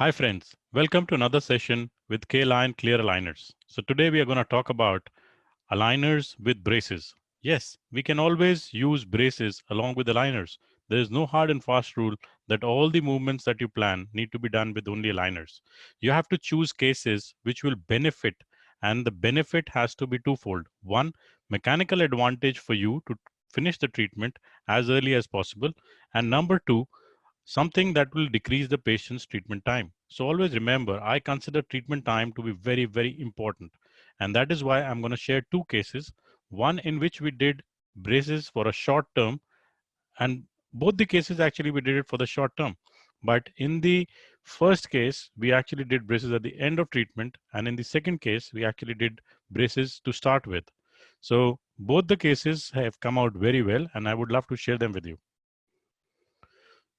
Hi friends, welcome to another session with K-Line Clear Aligners. So today we are going to talk about aligners with braces. Yes, we can always use braces along with aligners. There is no hard and fast rule that all the movements that you plan need to be done with only aligners. You have to choose cases which will benefit, and the benefit has to be twofold. One, mechanical advantage for you to finish the treatment as early as possible, and number two, something that will decrease the patient's treatment time. So always remember, I consider treatment time to be very, very important. And that is why I'm going to share two cases, one in which we did braces for a short term, and both the cases actually we did it for the short term. But in the first case, we actually did braces at the end of treatment. And in the second case, we actually did braces to start with. So both the cases have come out very well, and I would love to share them with you.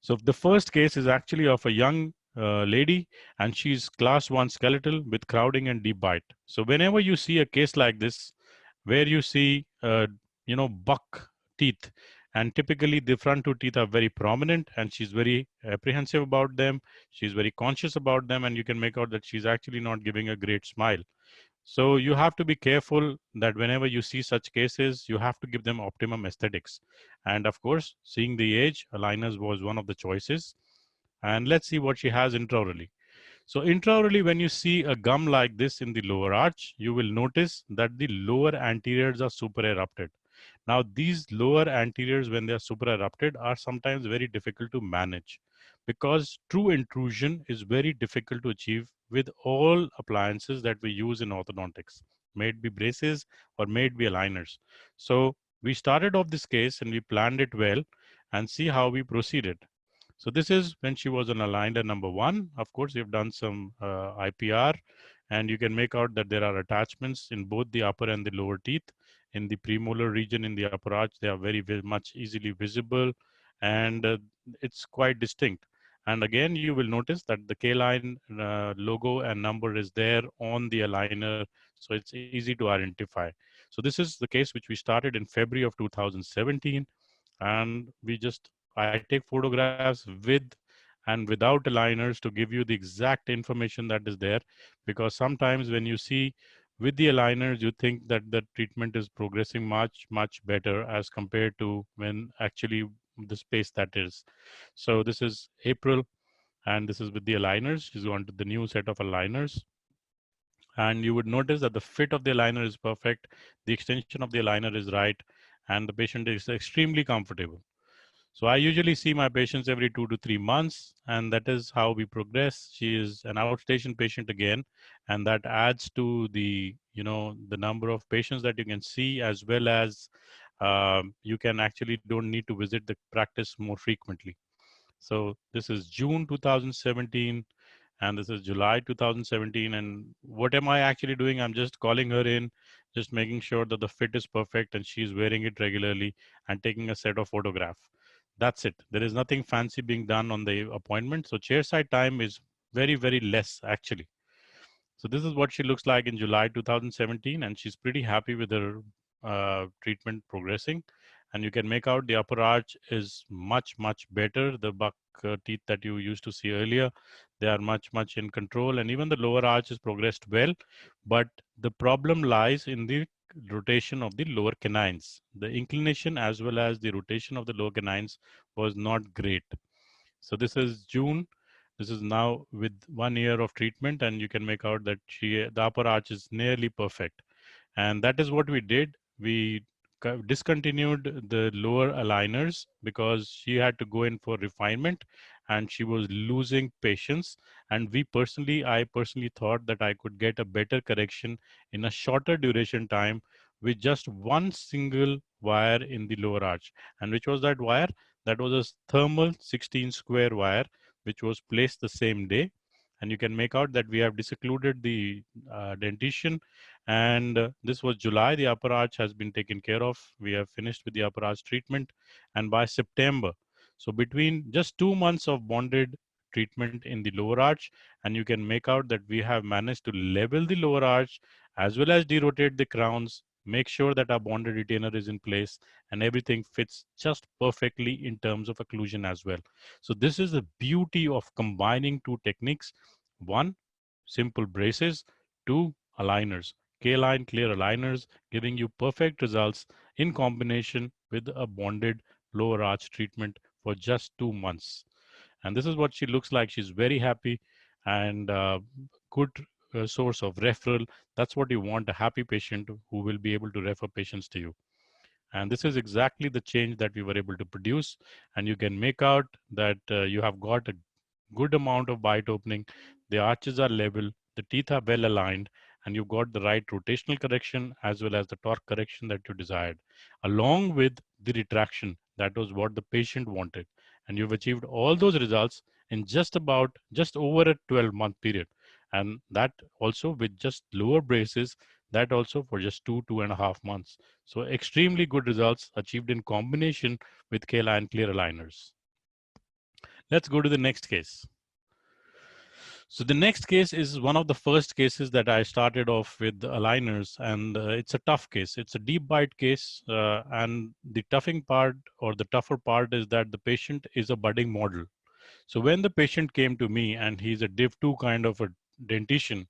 So the first case is actually of a young lady, and she's class 1 skeletal with crowding and deep bite. So whenever you see a case like this, where you see, buck teeth, and typically the front two teeth are very prominent, and she's very apprehensive about them. She's very conscious about them, and you can make out that she's actually not giving a great smile. So you have to be careful that whenever you see such cases, you have to give them optimum aesthetics. And of course, seeing the age, aligners was one of the choices. And let's see what she has intraorally. So intraorally, when you see a gum like this in the lower arch, you will notice that the lower anteriors are super erupted. Now, these lower anteriors, when they are super erupted, are sometimes very difficult to manage because true intrusion is very difficult to achieve with all appliances that we use in orthodontics, may it be braces or may it be aligners. So we started off this case and we planned it well and see how we proceeded. So this is when she was on aligner number 1. Of course, you've done some IPR, and you can make out that there are attachments in both the upper and the lower teeth. In the premolar region, in the upper arch, they are very, very much easily visible, and it's quite distinct. And again, you will notice that the K-line logo and number is there on the aligner, so it's easy to identify. So this is the case which we started in February of 2017, and I take photographs with and without aligners to give you the exact information that is there, because sometimes when you see with the aligners, you think that the treatment is progressing much, much better as compared to when actually the space that is. So this is April, and this is with the aligners. She's on to the new set of aligners. And you would notice that the fit of the aligner is perfect, the extension of the aligner is right, and the patient is extremely comfortable. So I usually see my patients every 2 to 3 months, and that is how we progress. She is an outstation patient again, and that adds to the number of patients that you can see, as well as you can actually don't need to visit the practice more frequently. So this is June 2017, and this is July 2017. And what am I actually doing? I'm just calling her in, just making sure that the fit is perfect and she's wearing it regularly and taking a set of photograph. That's it. There is nothing fancy being done on the appointment. So chairside time is very, very less actually. So this is what she looks like in July 2017, and she's pretty happy with her treatment progressing. And you can make out the upper arch is much, much better. The buck teeth that you used to see earlier, they are much, much in control. And even the lower arch has progressed well. But the problem lies in the rotation of the lower canines. The inclination as well as the rotation of the lower canines was not great. So this is June. This is now with 1 year of treatment, and you can make out that the upper arch is nearly perfect. And that is what we did. We discontinued the lower aligners because she had to go in for refinement and she was losing patience. And I personally thought that I could get a better correction in a shorter duration time with just one single wire in the lower arch. And which was that wire? That was a thermal 16 square wire, which was placed the same day. And you can make out that we have disoccluded the dentition. And this was July. The upper arch has been taken care of. We have finished with the upper arch treatment. And by September, so between just 2 months of bonded treatment in the lower arch, and you can make out that we have managed to level the lower arch as well as derotate the crowns make sure that our bonded retainer is in place and everything fits just perfectly in terms of occlusion as well. So this is the beauty of combining two techniques. One, simple braces. Two, aligners. K-line clear aligners, giving you perfect results in combination with a bonded lower arch treatment for just 2 months. And this is what she looks like. She's very happy and good source of referral. That's what you want, a happy patient who will be able to refer patients to you. And this is exactly the change that we were able to produce. And you can make out that you have got a good amount of bite opening. The arches are level, the teeth are well aligned, and you've got the right rotational correction as well as the torque correction that you desired, along with the retraction. That was what the patient wanted. And you've achieved all those results in just over a 12-month period. And that also with just lower braces, that also for just 2.5 months. So extremely good results achieved in combination with K-line clear aligners. Let's go to the next case. So the next case is one of the first cases that I started off with aligners, and it's a tough case. It's a deep bite case, and the toughing part or the tougher part is that the patient is a budding model. So when the patient came to me and he's a Div 2 kind of a dentition,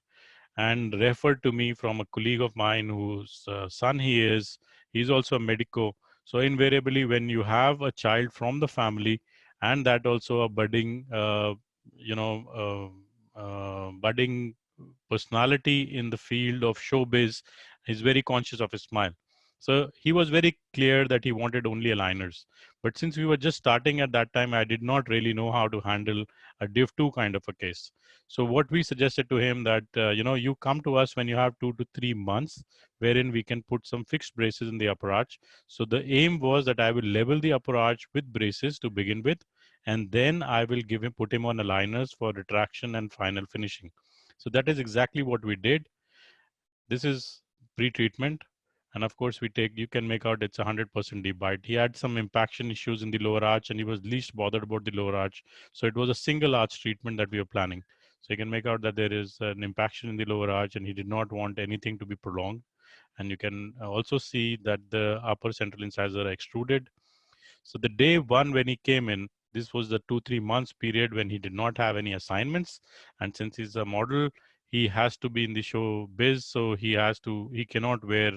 and referred to me from a colleague of mine whose son he is. He's also a medico. So invariably, when you have a child from the family, and that also a budding, budding personality in the field of showbiz, he's very conscious of his smile. So he was very clear that he wanted only aligners. But since we were just starting at that time, I did not really know how to handle a Div 2 kind of a case. So what we suggested to him that, you come to us when you have 2 to 3 months, wherein we can put some fixed braces in the upper arch. So the aim was that I will level the upper arch with braces to begin with, and then I will put him on aligners for retraction and final finishing. So that is exactly what we did. This is pre-treatment. And of course, you can make out it's 100% deep bite. He had some impaction issues in the lower arch and he was least bothered about the lower arch. So it was a single arch treatment that we were planning. So you can make out that there is an impaction in the lower arch and he did not want anything to be prolonged. And you can also see that the upper central incisor are extruded. So the day one when he came in, this was the 2-3 months period when he did not have any assignments. And since he's a model, he has to be in the show biz. So he cannot wear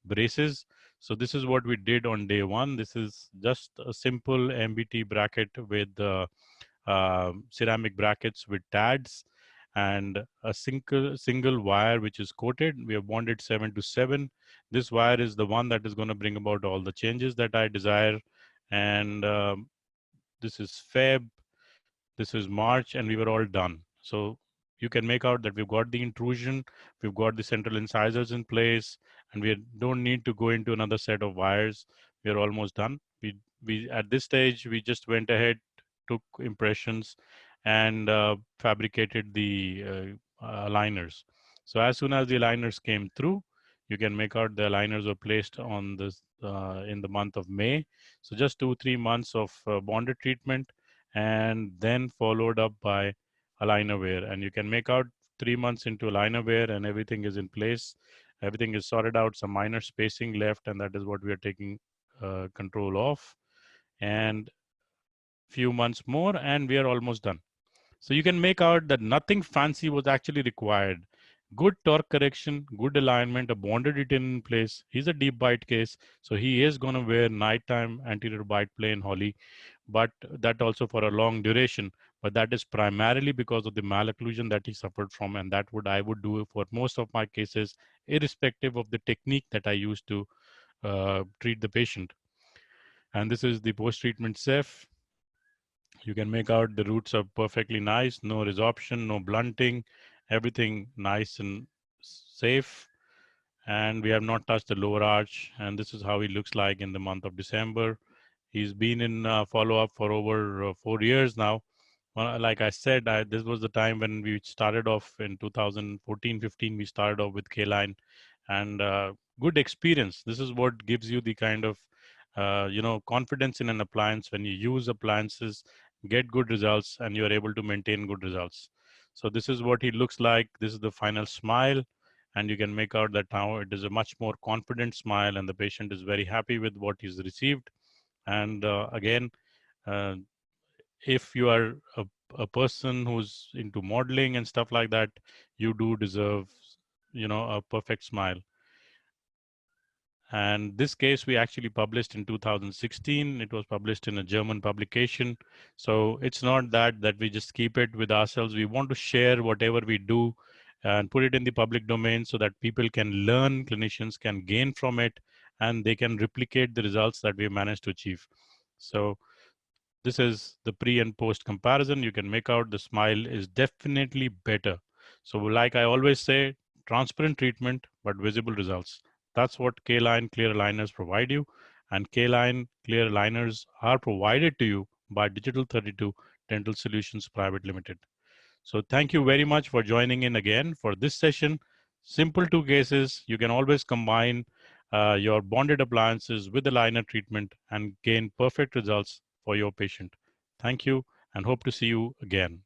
braces. So this is what we did on day one. This is just a simple MBT bracket with ceramic brackets with tads and a single wire which is coated. We have bonded 7 to 7. This wire is the one that is going to bring about all the changes that I desire. And this is Feb, this is March, and we were all done. So you can make out that we've got the intrusion, we've got the central incisors in place, and we don't need to go into another set of wires. We are almost done. We at this stage, we just went ahead, took impressions, and fabricated the aligners. So as soon as the aligners came through, you can make out the aligners were placed on this in the month of May. So just 2-3 months of bonded treatment, and then followed up by aligner wear. And you can make out 3 months into aligner wear and everything is in place. Everything is sorted out, some minor spacing left, and that is what we are taking control of. And few months more, and we are almost done. So you can make out that nothing fancy was actually required. Good torque correction, good alignment, a bonded retain in place. He's a deep bite case, so he is going to wear nighttime anterior bite plane Holly, but that also for a long duration. But that is primarily because of the mal-occlusion that he suffered from, and that I would do for most of my cases, irrespective of the technique that I use to treat the patient. And this is the post-treatment CEF. You can make out the roots are perfectly nice, no resorption, no blunting, everything nice and safe. And we have not touched the lower arch. And this is how he looks like in the month of December. He's been in follow-up for over 4 years now. Like I said, this was the time when we started off in 2014-15. We started off with K-line, and good experience. This is what gives you the kind of confidence in an appliance when you use appliances, get good results, and you are able to maintain good results. So this is what he looks like. This is the final smile, and you can make out that now it is a much more confident smile, and the patient is very happy with what he's received. And again, uh, if you are a person who's into modeling and stuff like that, you do deserve, a perfect smile. And this case we actually published in 2016. It was published in a German publication. So it's not that we just keep it with ourselves. We want to share whatever we do and put it in the public domain so that people can learn, clinicians can gain from it, and they can replicate the results that we managed to achieve. So this is the pre and post comparison. You can make out the smile is definitely better. So like I always say, transparent treatment, but visible results. That's what K-line clear aligners provide you. And K-line clear aligners are provided to you by Digital 32 Dental Solutions Private Limited. So thank you very much for joining in again for this session. Simple two cases. You can always combine your bonded appliances with the liner treatment and gain perfect results for your patient. Thank you and hope to see you again.